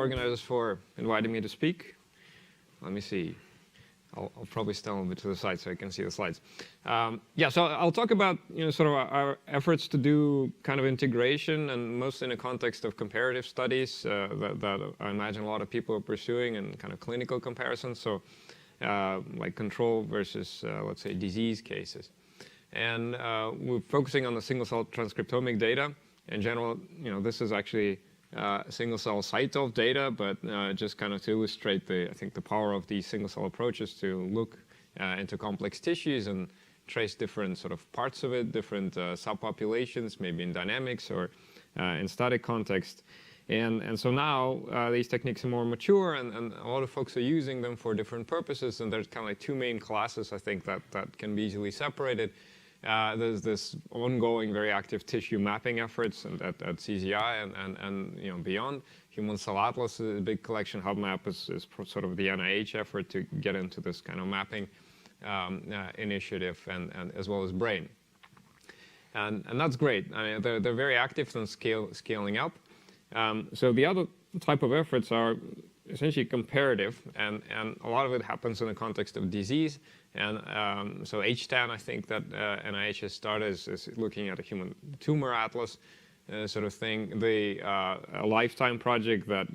organizers for inviting me to speak. Let me see. I'll probably stand a little bit to the side so I can see the slides. Yeah, so I'll talk about sort of our efforts to do kind of integration, and mostly in the context of comparative studies that I imagine a lot of people are pursuing, and kind of clinical comparisons. So like control versus, let's say, disease cases. And we're focusing on the single-cell transcriptomic data. In general, this is actually single-cell cytosol data, but just kind of to illustrate I think the power of these single-cell approaches to look into complex tissues and trace different sort of parts of it, different subpopulations, maybe in dynamics or in static context. And so now these techniques are more mature, and a lot of folks are using them for different purposes. And there's kind of like two main classes, I think, that can be easily separated. There's this ongoing, very active tissue mapping efforts at CZI and beyond. Human Cell Atlas is a big collection. HubMap is sort of the NIH effort to get into this kind of mapping initiative, and as well as BRAIN. And that's great. I mean, they're very active and scaling up. So the other type of efforts are essentially comparative, and a lot of it happens in the context of disease. And so HTAN, I think that NIH has started is looking at a human tumor atlas sort of thing. The Lifetime project that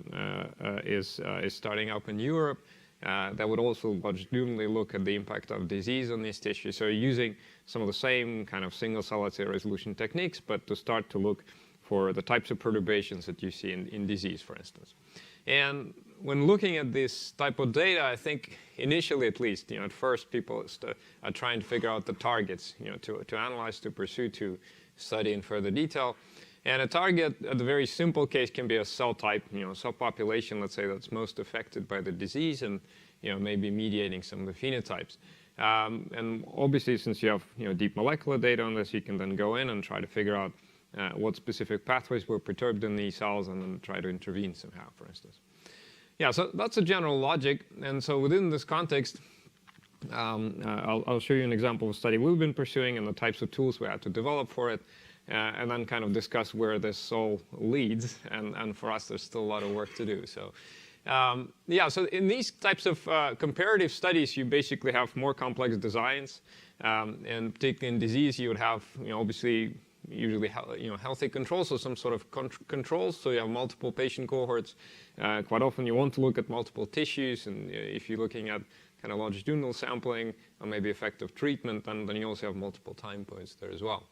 is starting up in Europe that would also longitudinally look at the impact of disease on these tissues. So using some of the same kind of single-cell assay resolution techniques, but to start to look for the types of perturbations that you see in disease, for instance. And when looking at this type of data, I think initially, at least, at first people are trying to figure out the targets, to analyze, to pursue, to study in further detail. And a target, at the very simple case, can be a cell type, subpopulation, let's say, that's most affected by the disease, and maybe mediating some of the phenotypes. And obviously, since you have deep molecular data on this, you can then go in and try to figure out what specific pathways were perturbed in these cells, and then try to intervene somehow, for instance. Yeah, so that's a general logic. And so within this context, I'll show you an example of a study we've been pursuing and the types of tools we had to develop for it, and then kind of discuss where this all leads. And for us, there's still a lot of work to do. So yeah, so in these types of comparative studies, you basically have more complex designs. And particularly in disease, you would have, obviously, usually healthy controls, so some sort of controls. So you have multiple patient cohorts. Quite often you want to look at multiple tissues, and if you're looking at kind of longitudinal sampling or maybe effective treatment, then you also have multiple time points there as well.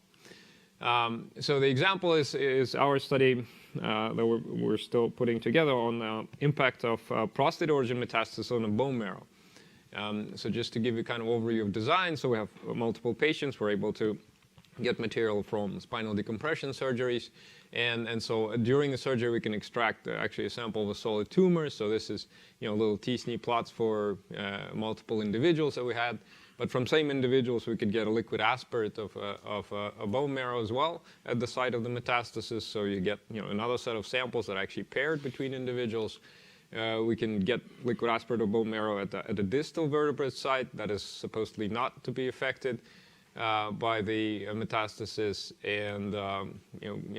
So the example is our study that we're still putting together on the impact of prostate origin metastasis on the bone marrow. So just to give you kind of overview of design, so we have multiple patients. We're able to get material from spinal decompression surgeries. And so during the surgery, we can extract actually a sample of a solid tumor. So this is little t-SNE plots for multiple individuals that we had. But from same individuals, we could get a liquid aspirate of a bone marrow as well at the site of the metastasis. So you get another set of samples that are actually paired between individuals. We can get liquid aspirate of bone marrow at the distal vertebrate site that is supposedly not to be affected by the metastasis, and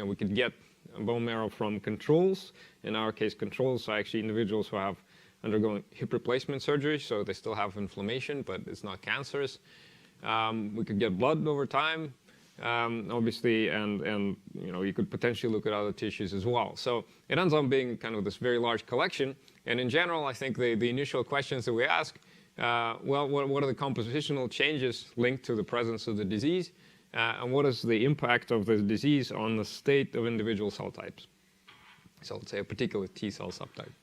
we could get bone marrow from controls. In our case, controls are actually individuals who have undergone hip replacement surgery, so they still have inflammation, but it's not cancerous. We could get blood over time, obviously, and you could potentially look at other tissues as well. So it ends up being kind of this very large collection. And in general, I think the initial questions that we ask, well, what are the compositional changes linked to the presence of the disease? And what is the impact of the disease on the state of individual cell types? So let's say a particular T cell subtype.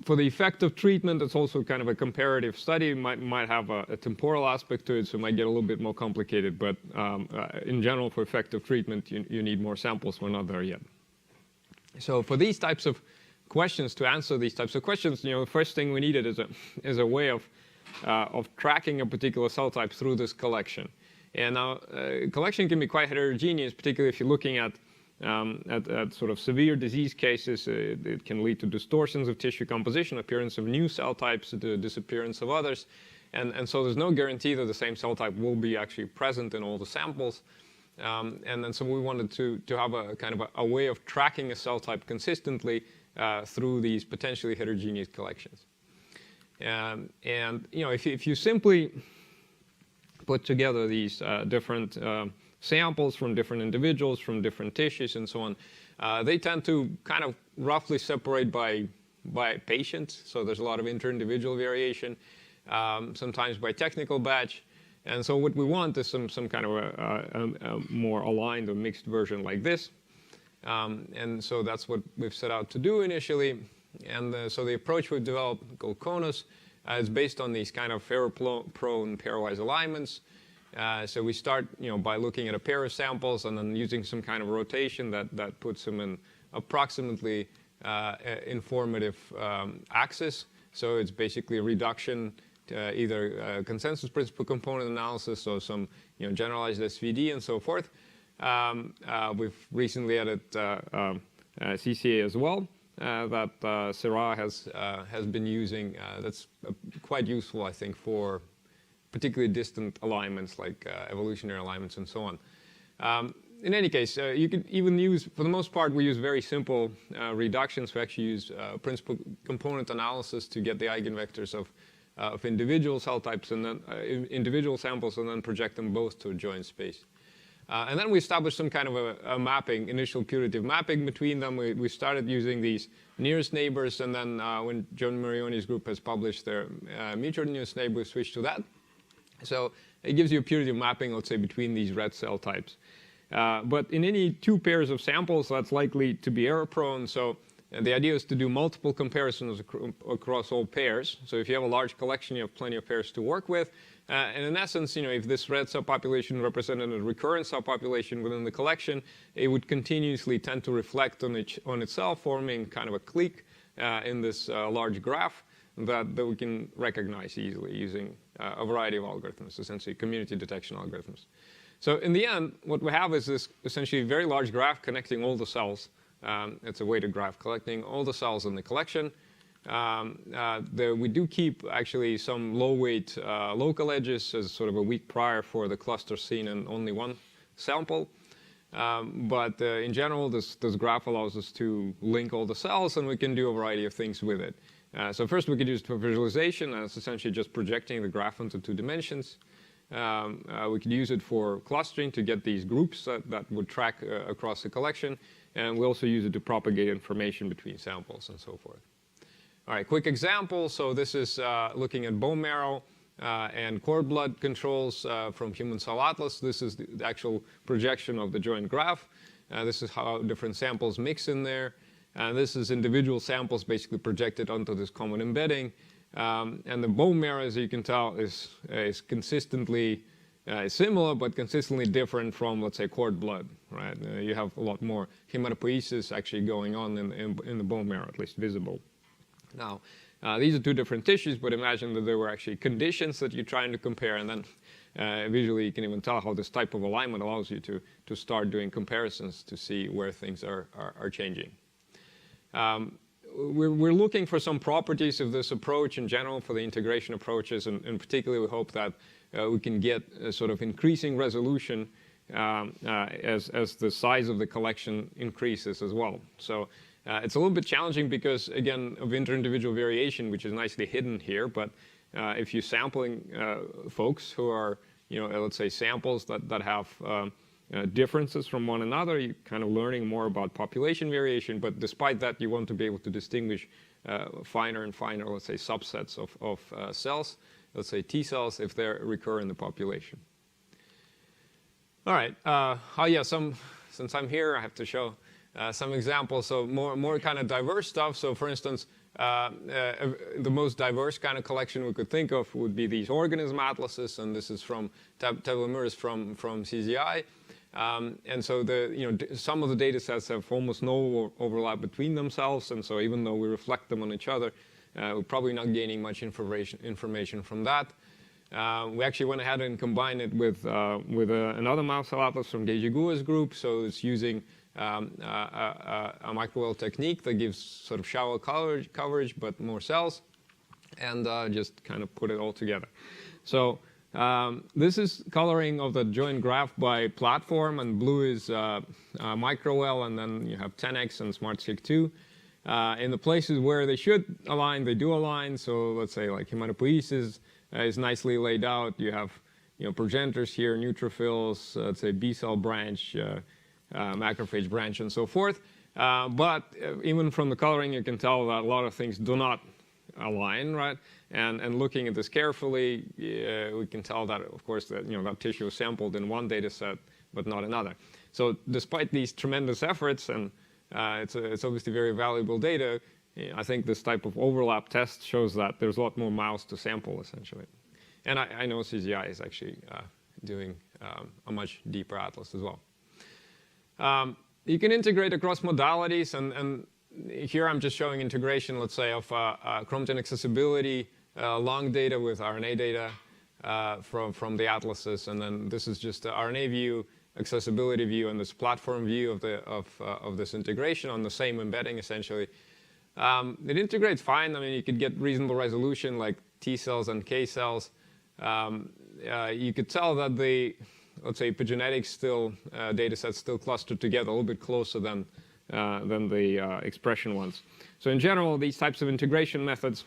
For the effect of treatment, it's also kind of a comparative study. It might have a temporal aspect to it, so it might get a little bit more complicated. But in general, for effective treatment, you need more samples. We're not there yet. So for these types of questions, to answer these types of questions, the first thing we needed is a way of tracking a particular cell type through this collection. And now, collection can be quite heterogeneous, particularly if you're looking at sort of severe disease cases. It can lead to distortions of tissue composition, appearance of new cell types, the disappearance of others. And so there's no guarantee that the same cell type will be actually present in all the samples. And then so we wanted to have a kind of a way of tracking a cell type consistently through these potentially heterogeneous collections. And if you simply put together these different samples from different individuals, from different tissues, and so on, they tend to kind of roughly separate by patient. So there's a lot of inter-individual variation, sometimes by technical batch. And so what we want is some kind of a more aligned or mixed version like this. And so that's what we've set out to do initially. And so the approach we've developed, called CONUS, is based on these kind of error-prone pairwise alignments. So we start by looking at a pair of samples and then using some kind of rotation that puts them in approximately informative axis. So it's basically a reduction to either consensus principal component analysis or some generalized SVD and so forth. We've recently added CCA as well that Sarah has been using. That's quite useful, I think, for particularly distant alignments like evolutionary alignments and so on. In any case, you could even use, for the most part, we use very simple reductions. We actually use principal component analysis to get the eigenvectors of individual cell types and then individual samples, and then project them both to a joint space. And then we established some kind of a mapping, initial putative mapping between them. We started using these nearest neighbors, and then when John Marioni's group has published their mutual nearest neighbor, we switched to that. So it gives you a putative mapping, let's say, between these red cell types. But in any two pairs of samples, that's likely to be error-prone. So the idea is to do multiple comparisons across all pairs. So if you have a large collection, you have plenty of pairs to work with. And in essence, if this red subpopulation represented a recurrent subpopulation within the collection, it would continuously tend to reflect on itself, forming kind of a clique in this large graph that we can recognize easily using a variety of algorithms, essentially community detection algorithms. So in the end, what we have is this essentially very large graph connecting all the cells. It's a weighted graph collecting all the cells in the collection. We do keep actually some low-weight local edges as sort of a weak prior for the cluster seen in only one sample. But in general, this graph allows us to link all the cells, and we can do a variety of things with it. So first, we could use it for visualization. It's essentially just projecting the graph into 2 dimensions. We could use it for clustering to get these groups that would track across the collection. And we also use it to propagate information between samples and so forth. All right, quick example. So this is looking at bone marrow and cord blood controls from Human Cell Atlas. This is the actual projection of the joint graph. This is how different samples mix in there. This is individual samples basically projected onto this common embedding. And the bone marrow, as you can tell, is consistently similar, but consistently different from, let's say, cord blood. Right? You have a lot more hematopoiesis actually going on in the bone marrow, at least visible. Now, these are 2 different tissues, but imagine that there were actually conditions that you're trying to compare, and then visually you can even tell how this type of alignment allows you to start doing comparisons to see where things are changing. We're looking for some properties of this approach in general for the integration approaches, and particularly we hope that we can get a sort of increasing resolution as the size of the collection increases as well. So it's a little bit challenging because, again, of inter-individual variation, which is nicely hidden here. But if you're sampling folks who are, let's say, samples that have differences from one another, you're kind of learning more about population variation. But despite that, you want to be able to distinguish finer and finer, let's say, subsets of cells, let's say T cells, if they recur in the population. All right. Since I'm here, I have to show some examples. So more kind of diverse stuff. So for instance, the most diverse kind of collection we could think of would be these organism atlases, and this is from Tevler from CZI. And so some of the data sets have almost no overlap between themselves, and so even though we reflect them on each other, we're probably not gaining much information from that. We actually went ahead and combined it with another mouse cell atlas from Geiji Gua's group. So it's using a microwell technique that gives sort of shallow coverage but more cells, and just kind of put it all together. So this is coloring of the joint graph by platform, and blue is microwell, and then you have 10x and SmartSig2. In the places where they should align, they do align. So let's say like hematopoiesis is nicely laid out. You have progenitors here, neutrophils, let's say B cell branch, macrophage branch, and so forth. But even from the coloring, you can tell that a lot of things do not align, right? And looking at this carefully, we can tell that, of course, that that tissue is sampled in one data set, but not another. So despite these tremendous efforts, and it's obviously very valuable data, I think this type of overlap test shows that there's a lot more miles to sample, essentially. And I know CGI is actually doing a much deeper atlas as well. You can integrate across modalities, and here I'm just showing integration, let's say, of chromatin accessibility, long data with RNA data from the atlases, and then this is just the RNA view, accessibility view, and this platform view of this integration on the same embedding, essentially. It integrates fine. I mean, you could get reasonable resolution like T cells and K cells. You could tell that the, let's say, epigenetics still data sets still clustered together a little bit closer than the expression ones. So in general, these types of integration methods,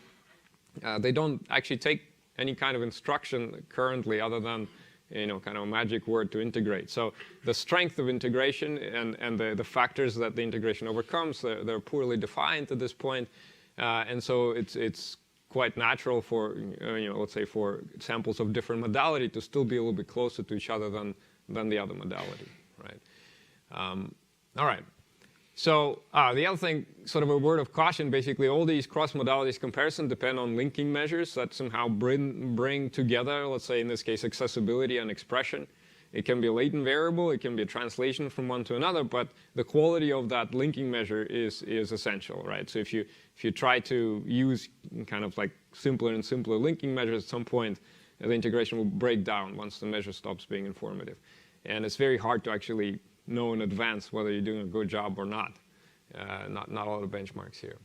they don't actually take any kind of instruction currently other than kind of a magic word to integrate. So the strength of integration and the factors that the integration overcomes, they're poorly defined at this point. And so it's quite natural for, let's say, for samples of different modality to still be a little bit closer to each other than the other modality, right? All right. So the other thing, sort of a word of caution, basically all these cross-modalities comparison depend on linking measures that somehow bring together, let's say in this case, accessibility and expression. It can be a latent variable, it can be a translation from one to another, but the quality of that linking measure is essential, right? So if you try to use kind of like simpler and simpler linking measures, at some point the integration will break down once the measure stops being informative. And it's very hard to actually know in advance whether you're doing a good job or not. Not a lot of benchmarks here.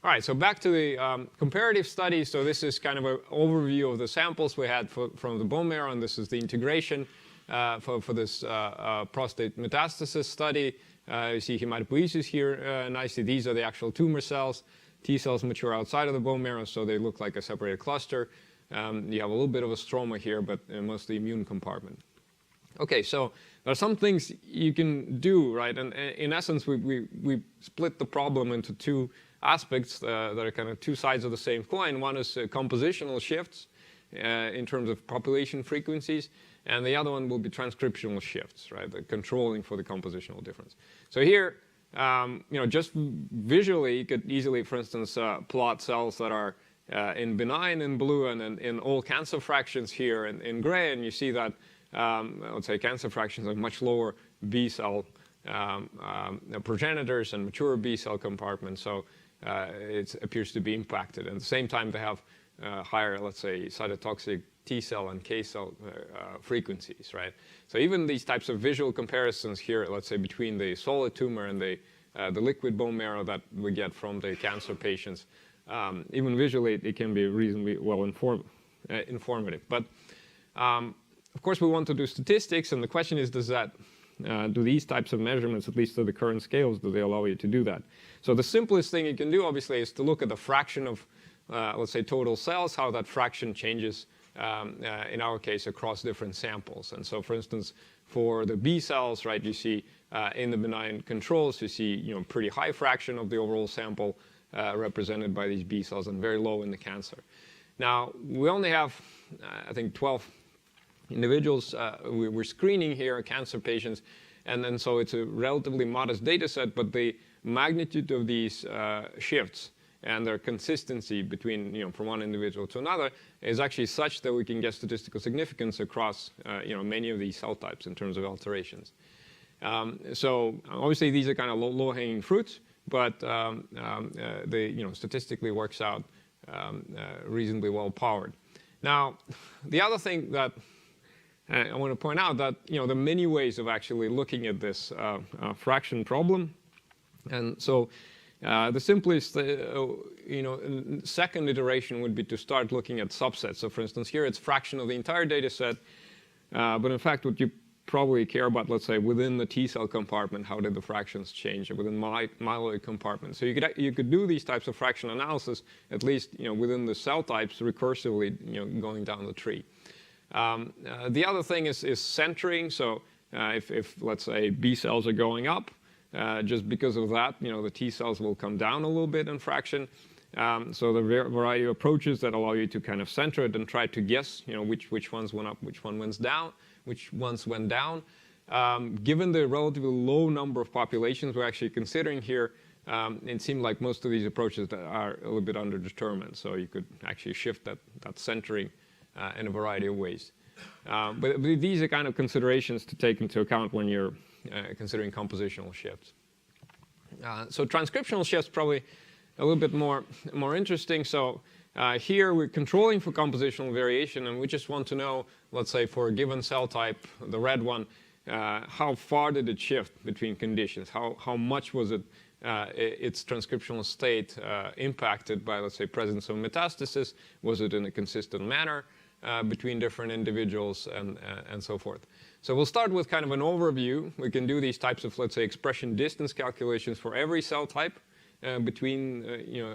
All right, so back to the comparative study. So this is kind of an overview of the samples we had from the bone marrow, and this is the integration for this prostate metastasis study. You see hematopoiesis here nicely. These are the actual tumor cells. T cells mature outside of the bone marrow, so they look like a separated cluster. You have a little bit of a stroma here, but mostly immune compartment. Okay, so there are some things you can do, right? And in essence, we split the problem into two aspects that are kind of two sides of the same coin. One is compositional shifts in terms of population frequencies, and the other one will be transcriptional shifts, right? The controlling for the compositional difference. So here, just visually, you could easily, for instance, plot cells that are in benign in blue and in all cancer fractions here in gray, and you see that let's say cancer fractions have much lower B cell progenitors and mature B cell compartments, so it appears to be impacted. And at the same time, they have higher, let's say, cytotoxic T cell and K cell frequencies, right? So even these types of visual comparisons here, let's say between the solid tumor and the liquid bone marrow that we get from the cancer patients, even visually, it can be reasonably well informative. But of course, we want to do statistics, and the question is, do these types of measurements, at least to the current scales, do they allow you to do that? So the simplest thing you can do, obviously, is to look at the fraction of, let's say, total cells, how that fraction changes, in our case, across different samples. And so, for instance, for the B cells, right, you see in the benign controls, you see pretty high fraction of the overall sample represented by these B cells, and very low in the cancer. Now, we only have, I think, 12 individuals we're screening here, cancer patients, and then so it's a relatively modest data set, but the magnitude of these shifts and their consistency between, from one individual to another is actually such that we can get statistical significance across, many of these cell types in terms of alterations. So obviously these are kind of low-hanging fruits, but they, statistically works out reasonably well powered. Now, the other thing that I want to point out that there are many ways of actually looking at this fraction problem, and so the simplest second iteration would be to start looking at subsets. So for instance, here it's fraction of the entire data set, but in fact what you probably care about, let's say, within the T cell compartment, how did the fractions change, or within myeloid compartment. So you could do these types of fraction analysis, at least within the cell types, recursively going down the tree. The other thing is centering. So if let's say B cells are going up, just because of that, the T cells will come down a little bit in fraction. So the variety of approaches that allow you to kind of center it and try to guess, which ones went up, which ones went down. Given the relatively low number of populations we're actually considering here, it seemed like most of these approaches are a little bit underdetermined. So you could actually shift that centering in a variety of ways. But these are kind of considerations to take into account when you're considering compositional shifts. So transcriptional shifts probably a little bit more interesting. So here we're controlling for compositional variation, and we just want to know, let's say, for a given cell type, the red one, how far did it shift between conditions? How much was it its transcriptional state impacted by, let's say, presence of metastasis? Was it in a consistent manner between different individuals and so forth? So we'll start with kind of an overview. We can do these types of, let's say, expression distance calculations for every cell type between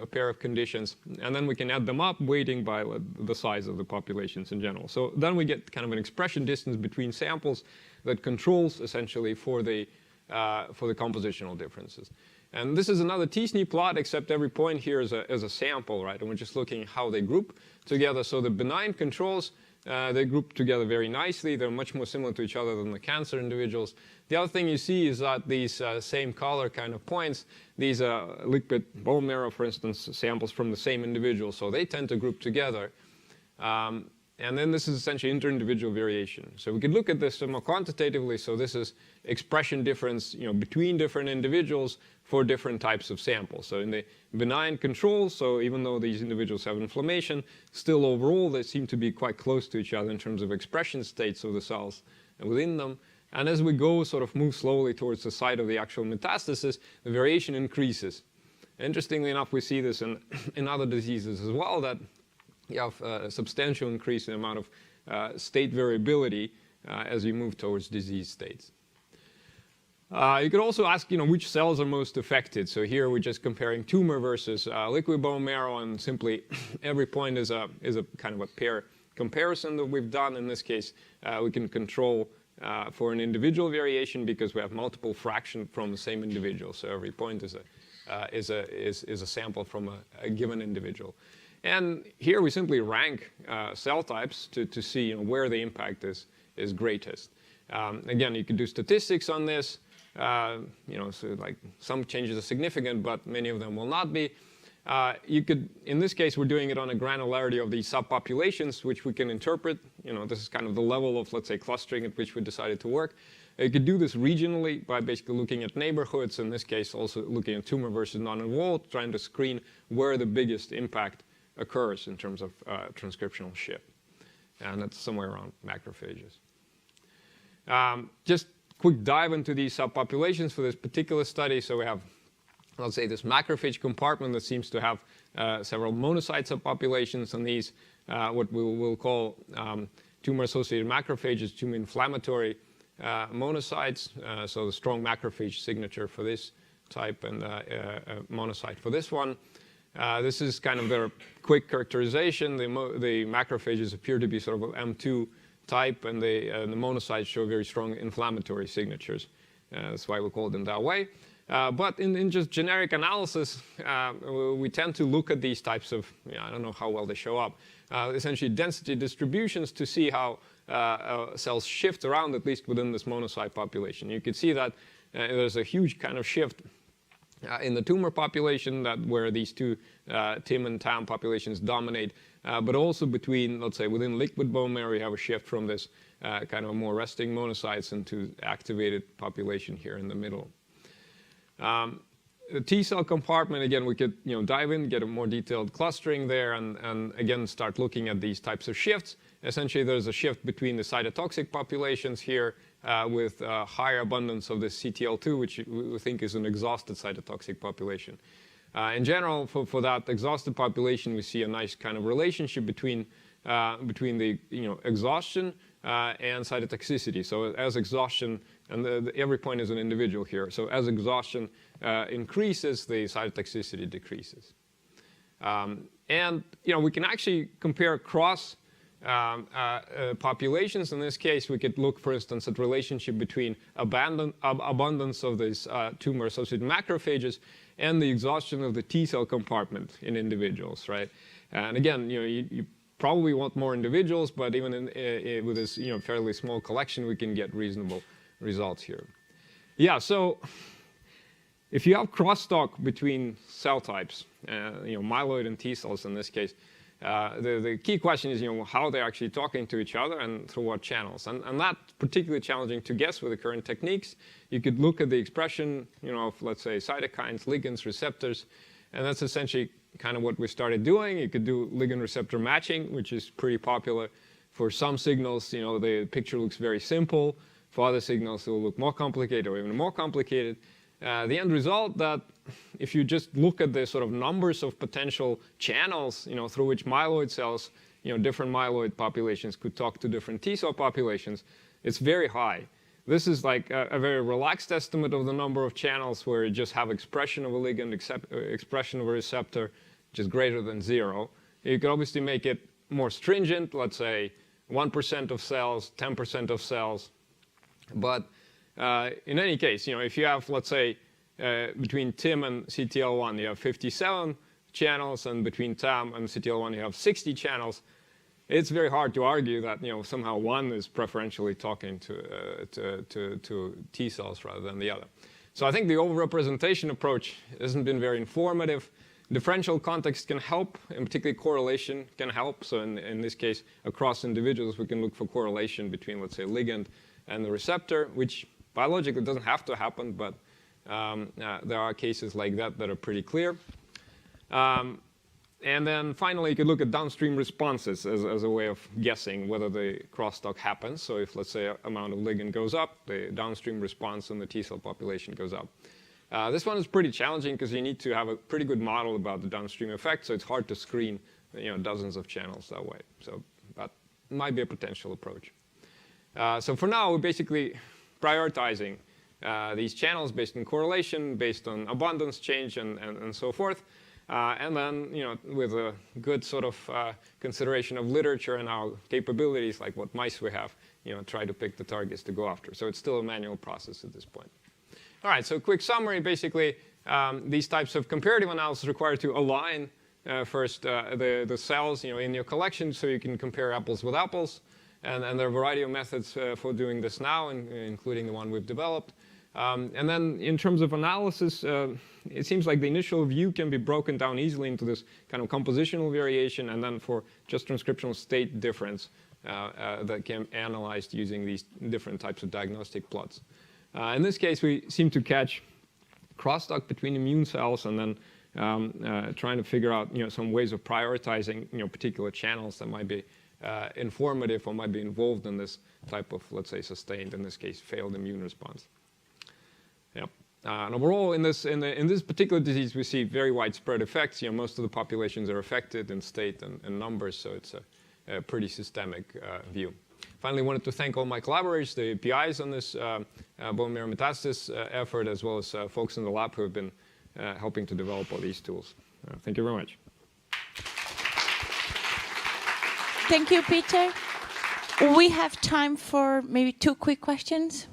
a pair of conditions, and then we can add them up, weighting by the size of the populations in general. So then we get kind of an expression distance between samples that controls essentially for the compositional differences. And this is another t-SNE plot, except every point here is a sample, right? And we're just looking how they group together. So the benign controls, they group together very nicely. They're much more similar to each other than the cancer individuals. The other thing you see is that these same color kind of points, these are liquid bone marrow, for instance, samples from the same individual. So they tend to group together. And then this is essentially inter-individual variation. So we could look at this more quantitatively. So this is expression difference between different individuals for different types of samples. So in the benign controls, so even though these individuals have inflammation, still overall they seem to be quite close to each other in terms of expression states of the cells within them. And as we go move slowly towards the site of the actual metastasis, the variation increases. Interestingly enough, we see this in other diseases as well, that you have a substantial increase in the amount of state variability as you move towards disease states. You could also ask, which cells are most affected. So here we're just comparing tumor versus liquid bone marrow, and simply every point is a kind of a pair comparison that we've done. In this case, we can control for an individual variation because we have multiple fractions from the same individual. So every point is a sample from a given individual. And here we simply rank cell types to see where the impact is greatest. Again, you could do statistics on this. So like some changes are significant, but many of them will not be. You could, in this case, we're doing it on a granularity of these subpopulations, which we can interpret. This is kind of the level of, let's say, clustering at which we decided to work. You could do this regionally by basically looking at neighborhoods. In this case, also looking at tumor versus non-involved, trying to screen where the biggest impact occurs in terms of transcriptional shift. And that's somewhere around macrophages. Just quick dive into these subpopulations for this particular study. So we have, let's say, this macrophage compartment that seems to have several monocyte subpopulations, and these what we will call tumor-associated macrophages, tumor-inflammatory monocytes. So the strong macrophage signature for this type, and monocyte for this one. This is kind of their quick characterization. The macrophages appear to be sort of an M2 type, and the monocytes show very strong inflammatory signatures. That's why we call them that way. But in just generic analysis, we tend to look at these types of, I don't know how well they show up, essentially density distributions to see how cells shift around, at least within this monocyte population. You can see that there's a huge kind of shift in the tumor population, where these two TIM and TAM populations dominate, but also between, let's say, within liquid bone marrow, you have a shift from this kind of more resting monocytes into activated population here in the middle. The T cell compartment, again, we could dive in, get a more detailed clustering there, and again start looking at these types of shifts. Essentially, there's a shift between the cytotoxic populations here with higher abundance of this CTL2, which we think is an exhausted cytotoxic population. In general, for that exhausted population, we see a nice kind of relationship between the exhaustion and cytotoxicity. So as exhaustion, and every point is an individual here. So as exhaustion increases, the cytotoxicity decreases. And we can actually compare across populations. In this case, we could look, for instance, at relationship between abundance of these tumor-associated macrophages and the exhaustion of the T cell compartment in individuals, right? And again, you probably want more individuals, but even with this fairly small collection, we can get reasonable results here. Yeah, so if you have crosstalk between cell types, myeloid and T cells in this case, the key question is how they're actually talking to each other and through what channels. And that's particularly challenging to guess with the current techniques. You could look at the expression of, let's say, cytokines, ligands, receptors, and that's essentially kind of what we started doing. You could do ligand receptor matching, which is pretty popular. For some signals, the picture looks very simple. For other signals, it will look more complicated or even more complicated. The end result that if you just look at the sort of numbers of potential channels, through which myeloid cells, different myeloid populations could talk to different T cell populations, it's very high. This is like a very relaxed estimate of the number of channels where you just have expression of a ligand, expression of a receptor, which is greater than 0. You could obviously make it more stringent, let's say 1% of cells, 10% of cells. But in any case, if you have, let's say, between TIM and CTL1, you have 57 channels, and between TAM and CTL1, you have 60 channels. It's very hard to argue that somehow one is preferentially talking to T cells rather than the other. So I think the overrepresentation approach hasn't been very informative. Differential context can help, and particularly correlation can help. So in this case, across individuals, we can look for correlation between, let's say, ligand and the receptor, which biologically doesn't have to happen, but there are cases like that that are pretty clear. And then finally, you could look at downstream responses as a way of guessing whether the crosstalk happens. So if, let's say, amount of ligand goes up, the downstream response in the T cell population goes up. This one is pretty challenging because you need to have a pretty good model about the downstream effect. So it's hard to screen dozens of channels that way. So that might be a potential approach. So for now, we're basically prioritizing these channels based on correlation, based on abundance change, and so forth. And then, with a good sort of consideration of literature and our capabilities, like what mice we have, try to pick the targets to go after. So it's still a manual process at this point. All right, so quick summary. Basically, these types of comparative analysis require to align first the cells in your collection so you can compare apples with apples. And there are a variety of methods for doing this now, including the one we've developed. And then in terms of analysis, it seems like the initial view can be broken down easily into this kind of compositional variation, and then for just transcriptional state difference that can be analyzed using these different types of diagnostic plots. In this case, we seem to catch crosstalk between immune cells, and then trying to figure out some ways of prioritizing particular channels that might be informative or might be involved in this type of, let's say, sustained, in this case, failed immune response. Yep. And overall, in this particular disease, we see very widespread effects. Most of the populations are affected in state and numbers, so it's a pretty systemic view. Finally, I wanted to thank all my collaborators, the PIs on this bone marrow metastasis effort, as well as folks in the lab who have been helping to develop all these tools. Thank you very much. Thank you, Peter. We have time for maybe 2 quick questions.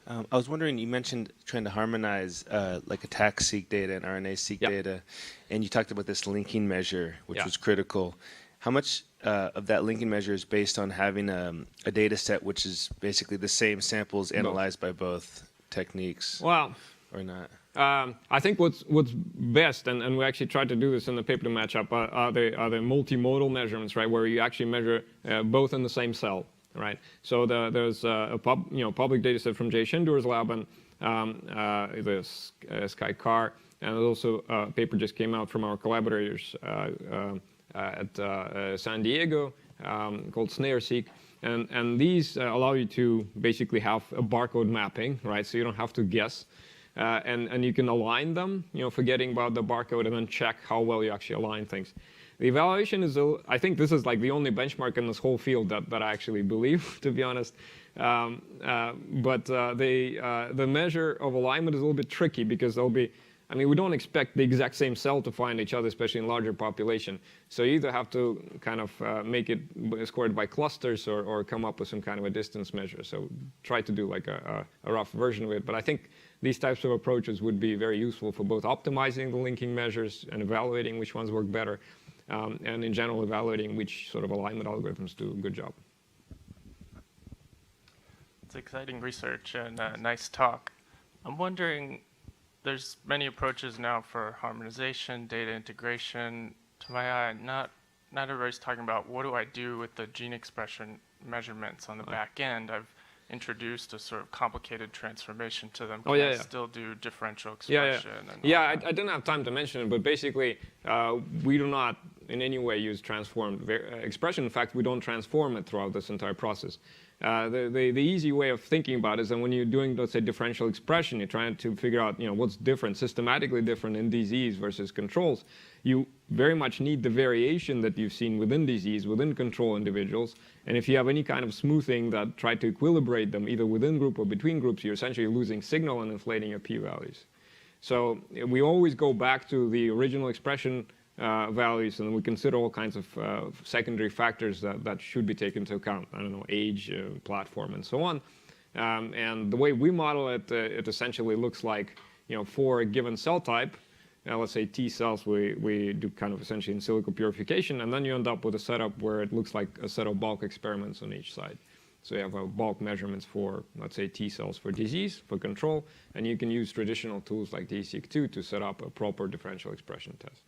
I was wondering, you mentioned trying to harmonize like attack-seq data and RNA-seq data, and you talked about this linking measure, which was critical. How much of that linking measure is based on having a data set which is basically the same samples analyzed by both techniques, or not? I think what's best, and we actually tried to do this in the paper to match up, are the multimodal measurements, right, where you actually measure both in the same cell. Right. So there's a public data set from Jay Shindur's lab and the Sky Car, and also a paper just came out from our collaborators at San Diego called SNARE-seq. And these allow you to basically have a barcode mapping, right? So you don't have to guess. And you can align them, forgetting about the barcode, and then check how well you actually align things. The evaluation is, I think this is like the only benchmark in this whole field that I actually believe, to be honest. But the measure of alignment is a little bit tricky because there'll be, I mean, we don't expect the exact same cell to find each other, especially in larger population. So you either have to kind of make it scored by clusters or come up with some kind of a distance measure. So try to do like a rough version of it. But I think these types of approaches would be very useful for both optimizing the linking measures and evaluating which ones work better, and in general evaluating which sort of alignment algorithms do a good job. It's exciting research and a nice talk. I'm wondering, there's many approaches now for harmonization, data integration. To my eye, not everybody's talking about what do I do with the gene expression measurements on the back end. I've introduced a sort of complicated transformation to them. Can I still do differential expression? I didn't have time to mention it, but basically we do not in any way use transformed expression. In fact, we don't transform it throughout this entire process. The easy way of thinking about it is that when you're doing, let's say, differential expression, you're trying to figure out, what's different, systematically different in disease versus controls. You very much need the variation that you've seen within disease, within control individuals. And if you have any kind of smoothing that try to equilibrate them either within group or between groups, you're essentially losing signal and inflating your p-values. So we always go back to the original expression values, and we consider all kinds of secondary factors that should be taken into account. I don't know, age, platform, and so on. And the way we model it, it essentially looks like, for a given cell type, let's say T cells, we do kind of essentially in silico purification, and then you end up with a setup where it looks like a set of bulk experiments on each side. So you have bulk measurements for, let's say, T cells for disease, for control, and you can use traditional tools like DSeq2 to set up a proper differential expression test.